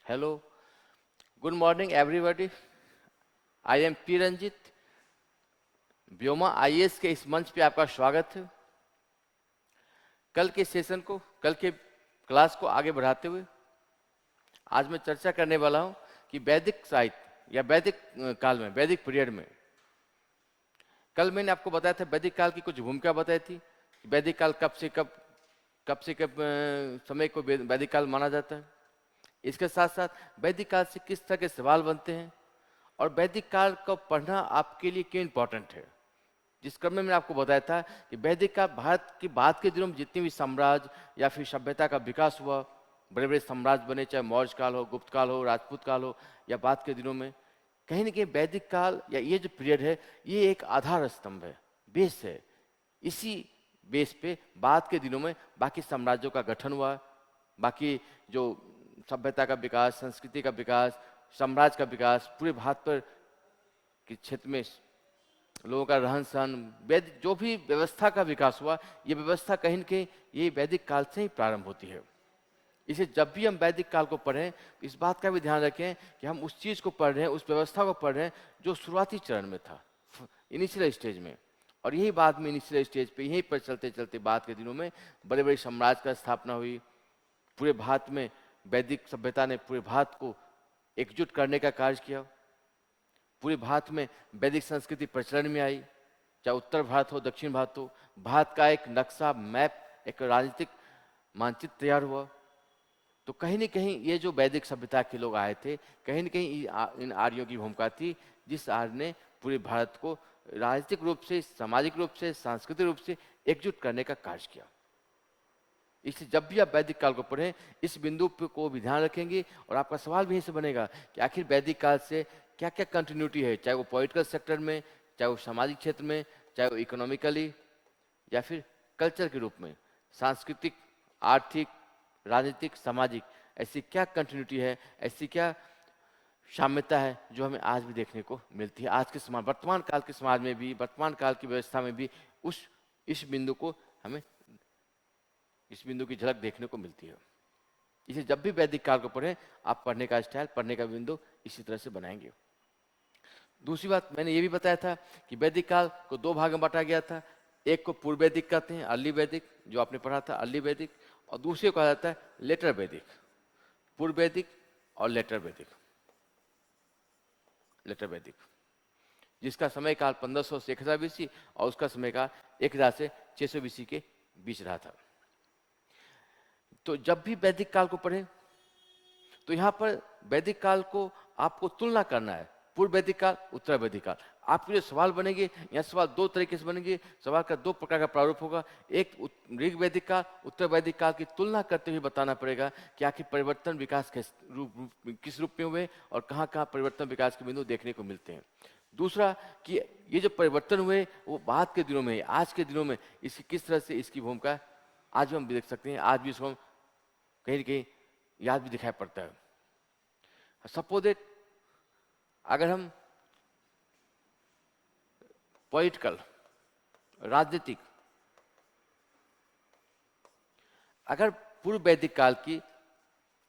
Hello, good morning everybody. I am P Ranjit. Vyoma IAS के इस मंच पे आपका स्वागत है। कल के सेशन को, कल के क्लास को आगे बढ़ाते हुए आज मैं चर्चा करने वाला हूं कि वैदिक साहित्य या वैदिक काल में, वैदिक पीरियड में, कल मैंने आपको बताया था वैदिक काल की कुछ भूमिका बताई थी। वैदिक काल कब से कब समय को वैदिक काल माना जाता है। इसके साथ साथ वैदिक काल से किस तरह के सवाल बनते हैं और वैदिक काल को पढ़ना आपके लिए क्यों इम्पोर्टेंट है। जिस क्रम में मैंने आपको बताया था कि वैदिक काल भारत की बाद के दिनों में जितने भी साम्राज्य या फिर सभ्यता का विकास हुआ, बड़े बड़े साम्राज्य बने, चाहे मौर्य काल हो, गुप्त काल हो, राजपूत काल हो या बाद के दिनों में, कहीं ना कहीं वैदिक काल या ये जो पीरियड है ये एक आधार स्तंभ है, बेस है। इसी बेस पे बाद के दिनों में बाकी साम्राज्यों का गठन हुआ, बाकी जो सभ्यता का विकास, संस्कृति का विकास, साम्राज्य का विकास, पूरे भारत पर के क्षेत्र में लोगों का रहन सहन, वैदिक जो भी व्यवस्था का विकास हुआ, ये व्यवस्था कहीं न कहीं ये वैदिक काल से ही प्रारंभ होती है। इसे जब भी हम वैदिक काल को पढ़ें, इस बात का भी ध्यान रखें कि हम उस चीज़ को पढ़ रहे हैं, उस व्यवस्था को पढ़ रहे हैं जो शुरुआती चरण में था, इनिशियल स्टेज में। और यही बाद में इनिशियल स्टेज पे, यहीं पर चलते चलते बाद के दिनों में बड़े बड़े साम्राज्य का स्थापना हुई। पूरे भारत में वैदिक सभ्यता ने पूरे भारत को एकजुट करने का कार्य किया। पूरे भारत में वैदिक संस्कृति प्रचलन में आई, चाहे उत्तर भारत हो, दक्षिण भारत हो। भारत का एक नक्शा, मैप, एक राजनीतिक मानचित्र तैयार हुआ। तो कहीं न कहीं ये जो वैदिक सभ्यता के लोग आए थे, कहीं न कहीं इन आर्यों की भूमिका थी, जिस आर्य ने पूरे भारत को राजनीतिक रूप से, सामाजिक रूप से, सांस्कृतिक रूप से एकजुट करने का कार्य किया। इसलिए जब भी आप वैदिक काल को पढ़ें, इस बिंदु को भी ध्यान रखेंगे और आपका सवाल भी यहीं से बनेगा कि आखिर वैदिक काल से क्या क्या कंटिन्यूटी है, चाहे वो पॉलिटिकल सेक्टर में, चाहे वो सामाजिक क्षेत्र में, चाहे वो इकोनॉमिकली या फिर कल्चर के रूप में, सांस्कृतिक, आर्थिक, राजनीतिक, सामाजिक, ऐसी क्या कंटिन्यूटी है, ऐसी क्या साम्यता है जो हमें आज भी देखने को मिलती है। आज के समाज, वर्तमान काल के समाज में भी, वर्तमान काल की व्यवस्था में भी इस बिंदु को हमें, इस बिंदु की झलक देखने को मिलती है। इसे जब भी वैदिक काल को पढ़ें, आप पढ़ने का स्टाइल, पढ़ने का बिंदु इसी तरह से बनाएंगे। दूसरी बात मैंने ये भी बताया था कि वैदिक काल को दो भाग में बांटा गया था। एक को पूर्व वैदिक कहते हैं, अर्ली वैदिक, जो आपने पढ़ा था, अर्ली वैदिक, और दूसरे को कहा जाता है लेटर वैदिक, पूर्व वैदिक और लेटर वैदिक। लेटर वैदिक जिसका समय काल 1500 से 1000 बीसी और उसका समय काल 1000 से 600 बीसी के बीच रहा था। तो जब भी वैदिक काल को पढ़ें तो यहाँ पर वैदिक काल को आपको तुलना करना है, पूर्व वैदिक काल, उत्तर वैदिक काल। आपके जो सवाल बनेंगे, यहाँ सवाल दो तरीके से बनेंगे, सवाल का दो प्रकार का प्रारूप होगा। एक ऋग वैदिक काल, उत्तर वैदिक काल की तुलना करते हुए बताना पड़ेगा कि आखिर परिवर्तन विकास किस रूप में हुए और कहाँ कहाँ परिवर्तन विकास के बिंदु देखने को मिलते हैं। दूसरा कि ये जो परिवर्तन हुए वो बाद के दिनों में, आज के दिनों में इसकी किस तरह से इसकी भूमिका आज भी हम देख सकते हैं, आज भी इसको हम कहीं न कहीं याद भी दिखाई पड़ता है। सपोज दैट अगर हम पॉलिटिकल, राजनीतिक, अगर पूर्व वैदिक काल की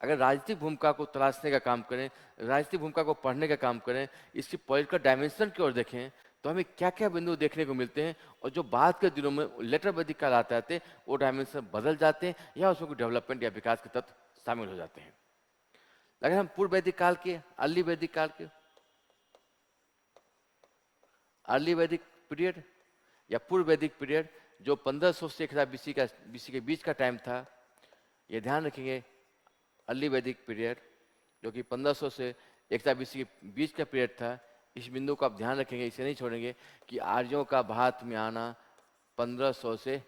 अगर राजनीतिक भूमिका को तलाशने का काम करें, राजनीतिक भूमिका को पढ़ने का काम करें, इसकी पॉलिटिकल डायमेंशन की ओर देखें, तो हमें क्या क्या बिंदु देखने को मिलते हैं और जो बाद के दिनों में लेटर वैदिक काल आते आते वो डायमेंशन बदल जाते हैं या उसमें कोई डेवलपमेंट या विकास के तत्व शामिल हो जाते हैं। अगर हम पूर्व वैदिक काल के, अर्ली वैदिक काल के, अर्ली वैदिक पीरियड या पूर्व वैदिक पीरियड जो 1500 से 1000 बीसी के बीच का टाइम था, ये ध्यान रखेंगे अर्ली वैदिक पीरियड जो कि 1500 से 1000 बीसी के बीच का पीरियड था। इस बिंदु को आप ध्यान रखेंगे, इसे नहीं छोड़ेंगे कि आर्यों का भारत में आना 1500 से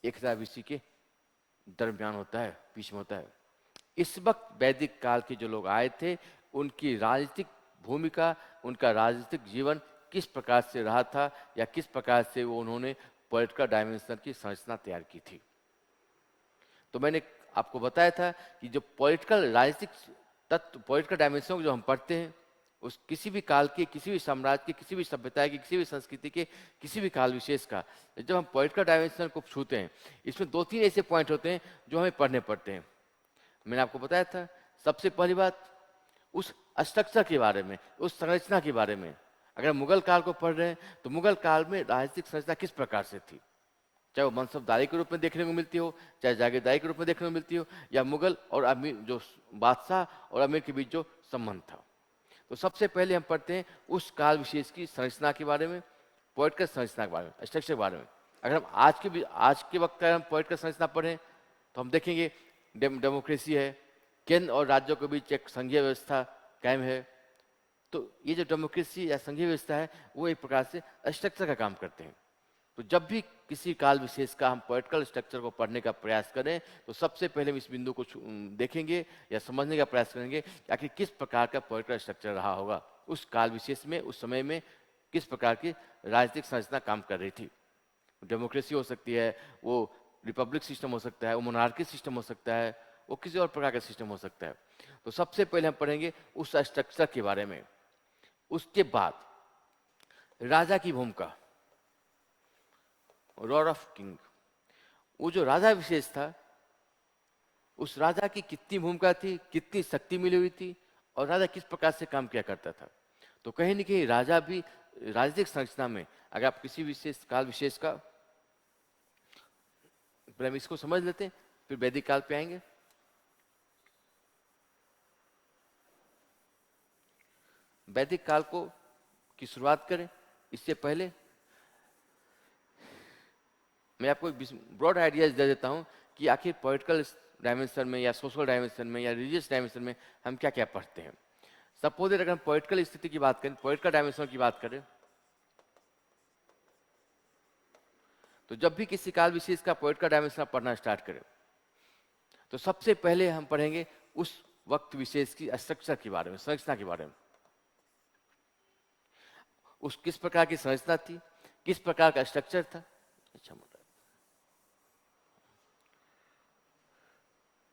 1000 बीसी के दरमियान होता है, बीच में होता है। इस वक्त वैदिक काल के जो लोग आए थे उनकी राजनीतिक भूमिका, उनका राजनीतिक जीवन किस प्रकार से रहा था या किस प्रकार से वो उन्होंने पॉलिटिकल डायमेंशन की संरचना तैयार की थी। तो मैंने आपको बताया था कि जो पॉलिटिकल, राजनीतिक तत्व, पॉलिटिकल डायमेंशन को जो हम पढ़ते हैं, उस किसी भी काल के, किसी भी साम्राज्य के, किसी भी सभ्यता के, किसी भी संस्कृति के, किसी भी काल विशेष का, जब हम पॉलिटिकल डायमेंशन को छूते हैं, इसमें दो तीन ऐसे पॉइंट होते हैं जो हमें पढ़ने पड़ते हैं। मैंने आपको बताया था, सबसे पहली बात उस स्ट्रक्चर के बारे में, उस संरचना के बारे में। अगर मुगल काल को पढ़ रहे हैं तो मुगल काल में राजनीतिक संरचना किस प्रकार से थी, चाहे वो मनसबदारी के रूप में देखने को मिलती हो, चाहे जागीरदारी के रूप में देखने को मिलती हो, या मुगल और अमीर, जो बादशाह और अमीर के बीच जो संबंध था। तो सबसे पहले हम पढ़ते हैं उस काल विशेष की संरचना के बारे में, पॉलिटिकल संरचना के बारे में, स्ट्रक्चर के बारे में। अगर हम आज के वक्त का हम पॉलिटिकल संरचना पढ़ें तो हम देखेंगे डेमोक्रेसी है, केंद्र और राज्यों के बीच एक संघीय व्यवस्था कायम है। तो ये जो डेमोक्रेसी या संघीय व्यवस्था है वो एक प्रकार से स्ट्रक्चर का काम करते हैं। तो जब भी किसी काल विशेष का हम पॉलिटिकल स्ट्रक्चर को पढ़ने का प्रयास करें तो सबसे पहले हम इस बिंदु को देखेंगे या समझने का प्रयास करेंगे कि आखिर किस प्रकार का पॉलिटिकल स्ट्रक्चर रहा होगा उस काल विशेष में, उस समय में किस प्रकार की राजनीतिक संरचना काम कर रही थी। डेमोक्रेसी हो सकती है, वो रिपब्लिक सिस्टम हो सकता है, वो मोनार्की सिस्टम हो सकता है, वो किसी और प्रकार का सिस्टम हो सकता है। तो सबसे पहले हम पढ़ेंगे उस स्ट्रक्चर के बारे में। उसके बाद राजा की भूमिका, रोल ऑफ किंग, वो जो राजा विशेष था उस राजा की कितनी भूमिका थी, कितनी शक्ति मिली हुई थी और राजा किस प्रकार से काम किया करता था। तो कहीं न कहीं राजा भी राजनीतिक संरचना में, अगर आप किसी विशेष काल विशेष का, पहले हम इसको समझ लेते हैं फिर वैदिक काल पे आएंगे। वैदिक काल को की शुरुआत करें इससे पहले मैं आपको एक ब्रॉड आइडियाज दे देता हूं कि आखिर पॉलिटिकल डायमेंशन में या सोशल डायमेंशन में या रिलीजियस डायमेंशन में हम क्या क्या पढ़ते हैं। सपोज अगर हम पॉलिटिकल स्थिति की बात करें, पॉलिटिकल डायमेंशन की बात करें, तो जब भी किसी काल विशेष का पॉलिटिकल डायमेंशन पढ़ना स्टार्ट करें तो सबसे पहले हम पढ़ेंगे उस वक्त विशेष की स्ट्रक्चर के बारे में, संरचना के बारे में। उस किस प्रकार की संरचना थी, किस प्रकार का स्ट्रक्चर था। अच्छा,